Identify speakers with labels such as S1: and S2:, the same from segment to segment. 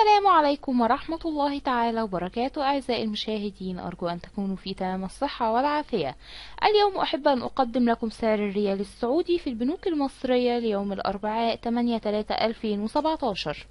S1: السلام عليكم ورحمة الله تعالى وبركاته. أعزائي المشاهدين، أرجو أن تكونوا في تمام الصحة والعافية. اليوم أحب أن أقدم لكم سعر الريال السعودي في البنوك المصرية ليوم الأربعاء 8/3/2017.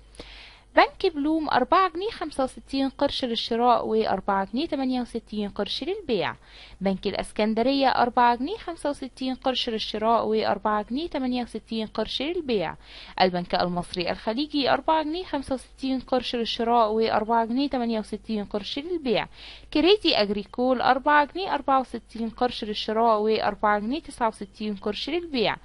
S1: بنك بلوم 4 جنيه 65 قرش للشراء و4 جنيه 68 قرش للبيع. بنك الاسكندرية 4 جنيه 65 قرش للشراء و4 جنيه 68 قرش للبيع. البنك المصري الخليجي 4 جنيه 65 قرش للشراء و4 جنيه 68 قرش للبيع. كريدي أجريكول 4 جنيه 64 قرش للشراء و4 جنيه 69 قرش للبيع.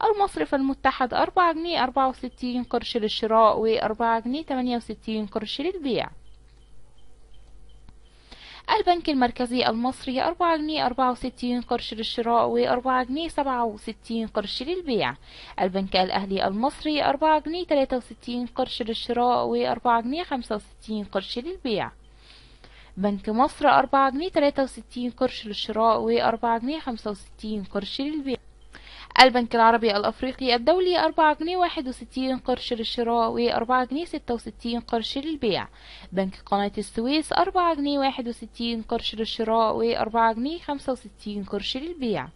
S1: المصرف المتحد 4 جنيه 64 قرش للشراء و4 جنيه 68 قرش للبيع. البنك المركزي المصري 4 جنيه 64 قرش للشراء و4 جنيه 67 قرش للبيع. البنك الأهلي المصري 4 جنيه 63 قرش للشراء و4 جنيه 65 قرش للبيع. بنك مصر 4 جنيه 63 قرش للشراء و4 جنيه 65 قرش للبيع. البنك العربي الأفريقي الدولي 4 جنيه 61 قرش للشراء و4 جنيه 66 قرش للبيع. بنك قناة السويس 4 جنيه 61 قرش للشراء و4 جنيه 65 قرش للبيع.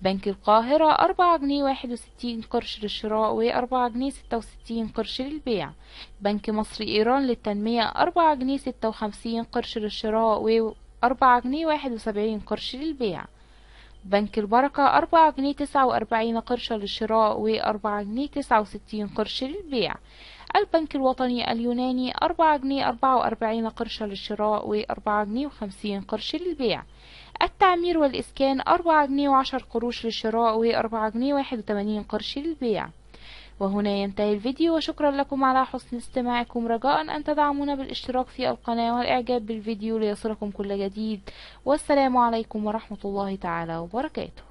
S1: بنك القاهرة 4 جنيه 61 قرش للشراء و4 جنيه 66 قرش للبيع. بنك مصر إيران للتنمية 4 جنيه 56 قرش للشراء و4 جنيه 71 قرش للبيع. بنك البركة 4 جنيه 49 قرش للشراء و4 جنيه 69 قرش للبيع. البنك الوطني اليوناني 4 جنيه 44 قرش للشراء و4 جنيه 50 قرش للبيع. التعمير والإسكان 4 جنيه 10 قروش للشراء و4 جنيه 81 قرش للبيع. وهنا ينتهي الفيديو، وشكرا لكم على حسن استماعكم. رجاء أن تدعمونا بالاشتراك في القناة والإعجاب بالفيديو ليصلكم كل جديد. والسلام عليكم ورحمة الله تعالى وبركاته.